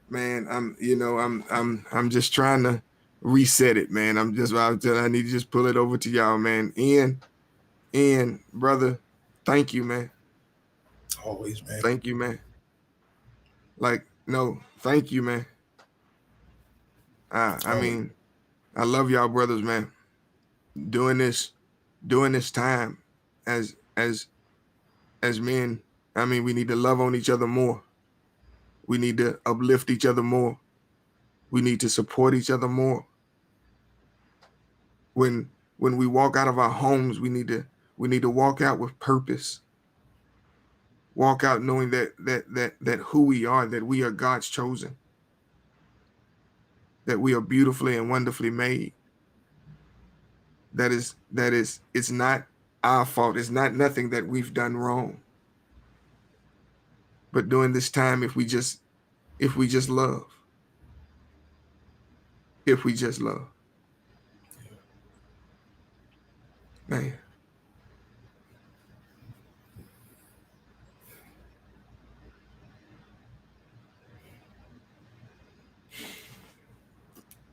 man, I'm just trying to reset it, man. I need to just pull it over to y'all, man. Ian, brother, thank you, man. Always, man. Thank you, man. Thank you, man. I mean, I love y'all brothers, man. Doing this time as men, I mean, we need to love on each other more. We need to uplift each other more. We need to support each other more. When we walk out of our homes, we need to walk out with purpose. Walk out knowing that who we are, that we are God's chosen, that we are beautifully and wonderfully made. That is, it's not our fault. It's not nothing that we've done wrong. But during this time, if we just love, man.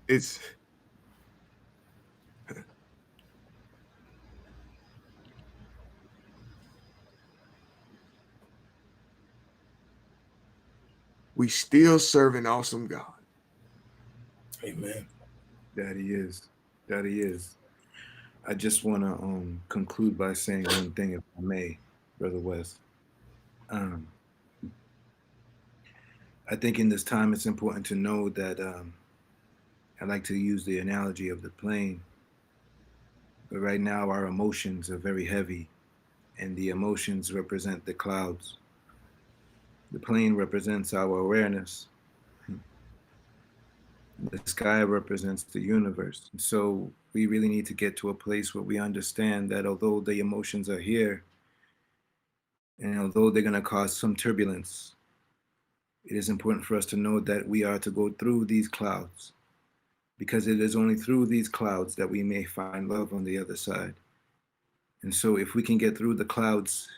It's we still serve an awesome God. Amen. That he is. That he is. I just want to conclude by saying one thing, if I may, Brother West. I think in this time it's important to know that I like to use the analogy of the plane. But right now our emotions are very heavy, and the emotions represent the clouds. The plane represents our awareness. The sky represents the universe. So we really need to get to a place where we understand that although the emotions are here, and although they're going to cause some turbulence, it is important for us to know that we are to go through these clouds, because it is only through these clouds that we may find love on the other side. And so if we can get through the clouds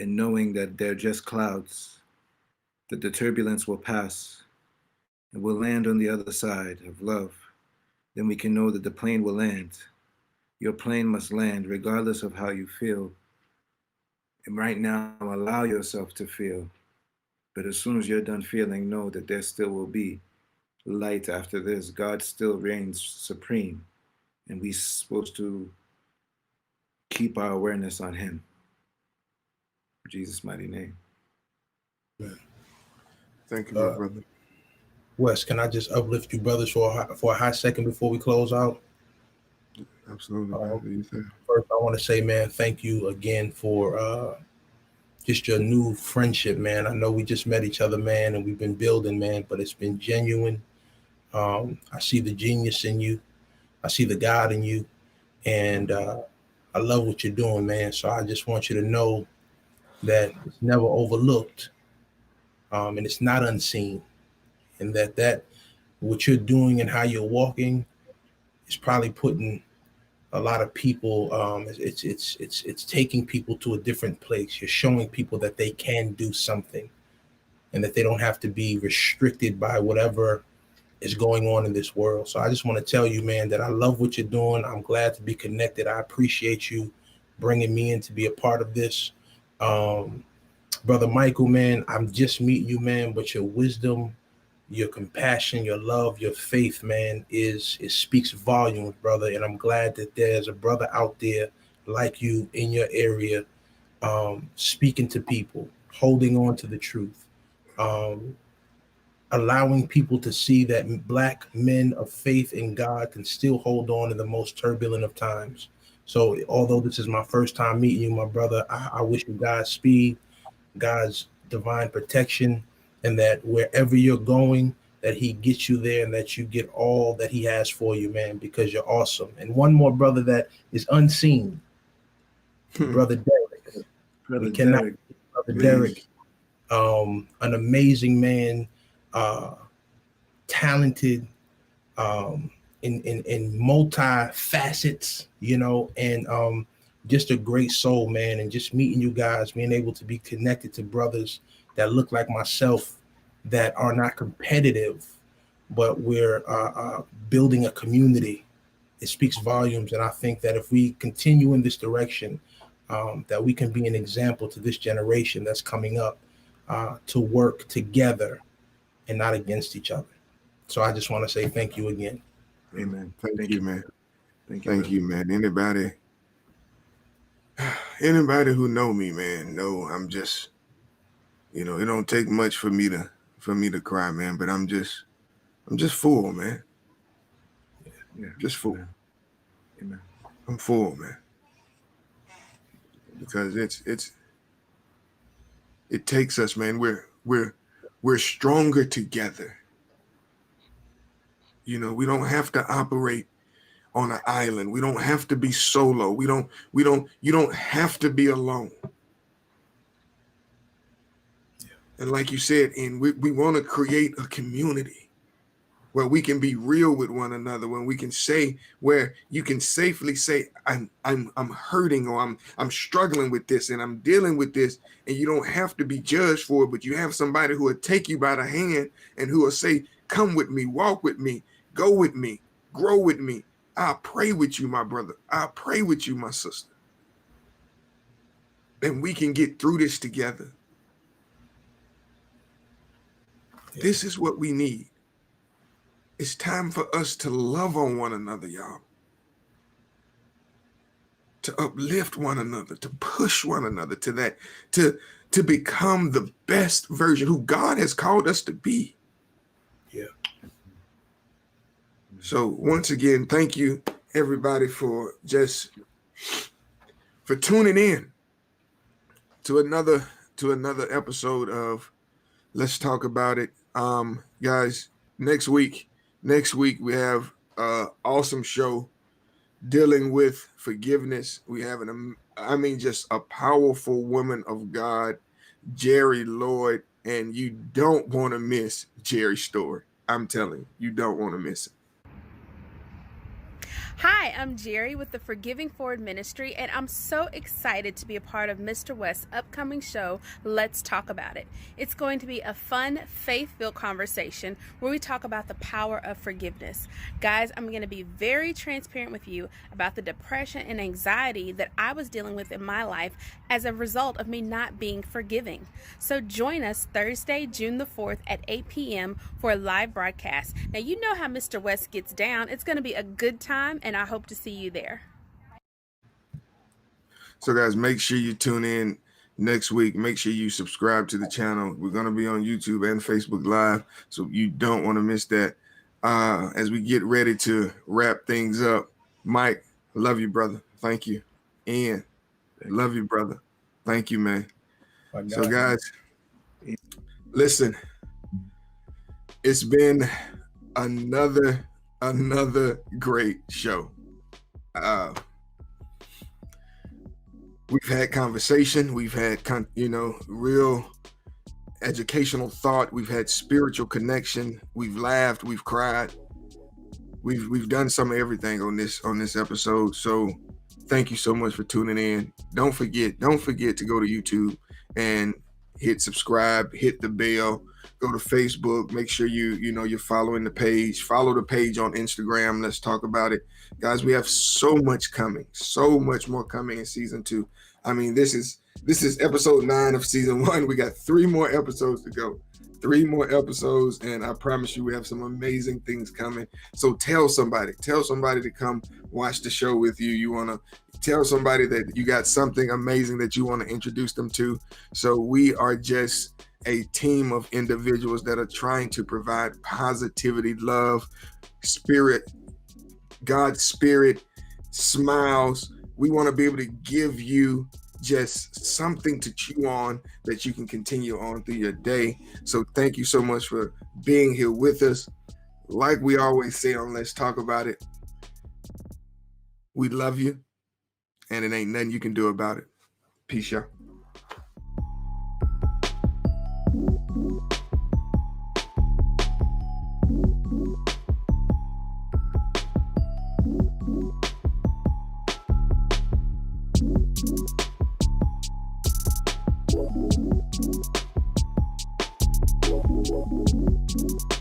and knowing that they're just clouds, that the turbulence will pass and we'll land on the other side of love, then we can know that the plane will land. Your plane must land regardless of how you feel. And right now, allow yourself to feel. But as soon as you're done feeling, know that there still will be light after this. God still reigns supreme. And we're supposed to keep our awareness on him. In Jesus' mighty name. Thank you, my brother. Wes, can I just uplift you brothers for a hot second before we close out? Absolutely. Man. What do you think? First, I want to say, man, thank you again for just your new friendship, man. I know we just met each other, man, and we've been building, man, but it's been genuine. I see the genius in you. I see the God in you. And I love what you're doing, man. So I just want you to know that it's never overlooked, and it's not unseen. And that what you're doing and how you're walking is probably putting a lot of people, it's taking people to a different place. You're showing people that they can do something and that they don't have to be restricted by whatever is going on in this world. So I just want to tell you, man, that I love what you're doing. I'm glad to be connected. I appreciate you bringing me in to be a part of this. Brother Michael, man, I'm just meeting you, man, but your wisdom, your compassion, your love, your faith, man, it speaks volumes, brother. And I'm glad that there's a brother out there like you in your area, speaking to people, holding on to the truth, allowing people to see that Black men of faith in God can still hold on in the most turbulent of times. So although this is my first time meeting you, my brother, I wish you Godspeed, God's divine protection, and that wherever you're going, that he gets you there and that you get all that he has for you, man, because you're awesome. And one more brother that is unseen, Brother Derek. Brother Derek, an amazing man, talented, in multi facets, you know, and just a great soul, man. And just meeting you guys, being able to be connected to brothers that look like myself, that are not competitive, but we're building a community. It speaks volumes. And I think that if we continue in this direction, that we can be an example to this generation that's coming up, to work together and not against each other. So I just want to say thank you again. Amen. Thank you, man. Thank you, man. Anybody who know me, man, know I'm just, you know, it don't take much for me to cry, man, but I'm just full, man. Yeah. Just full. Amen. I'm full, man. Because it takes us, man. We're stronger together. You know, we don't have to operate on an island. We don't have to be solo. You don't have to be alone. And like you said, and we want to create a community where we can be real with one another, when we can say, where you can safely say, I'm hurting, or I'm struggling with this and I'm dealing with this, and you don't have to be judged for it, but you have somebody who will take you by the hand and who will say, come with me, walk with me, go with me, grow with me. I'll pray with you, my brother. I'll pray with you, my sister. And we can get through this together. This is what we need. It's time for us to love on one another, y'all. To uplift one another, to push one another to that, to become the best version who God has called us to be. Yeah. So once again, thank you everybody for tuning in to another episode of Let's Talk About It. Guys, next week we have an awesome show dealing with forgiveness. We have just a powerful woman of God, Jerry Lloyd, and you don't want to miss Jerry's story. I'm telling you, you don't want to miss it. Hi, I'm Jerry with the Forgiving Forward Ministry, and I'm so excited to be a part of Mr. West's upcoming show, Let's Talk About It. It's going to be a fun, faith-filled conversation where we talk about the power of forgiveness. Guys, I'm going to be very transparent with you about the depression and anxiety that I was dealing with in my life as a result of me not being forgiving. So join us Thursday, June the 4th at 8 p.m. for a live broadcast. Now, you know how Mr. West gets down. It's going to be a good time, and I hope to see you there. So guys, make sure you tune in next week. Make sure you subscribe to the channel. We're going to be on YouTube and Facebook Live, so you don't want to miss that. As we get ready to wrap things up, Mike, love you, brother. Thank you. Ian, love you, brother. Thank you, man. So guys, listen, it's been another great show. We've had conversation, we've had real educational thought, we've had spiritual connection, we've laughed, we've cried, we've done some of everything on this episode. So thank you so much for tuning in. Don't forget to go to YouTube and hit subscribe, hit the bell. Go to Facebook. Make sure you're following the page. Follow the page on Instagram. Let's talk about it, guys. We have so much coming, so much more coming in season 2. I mean, this is episode 9 of season 1. We got 3 more episodes to go. 3 more episodes, and I promise you, we have some amazing things coming. So tell somebody to come watch the show with you. You want to tell somebody that you got something amazing that you want to introduce them to. So we are just a team of individuals that are trying to provide positivity, love, spirit, God's spirit, smiles. We want to be able to give you just something to chew on that you can continue on through your day. So thank you so much for being here with us. Like we always say on Let's Talk About It, we love you, and it ain't nothing you can do about it. Peace, y'all. Thank you.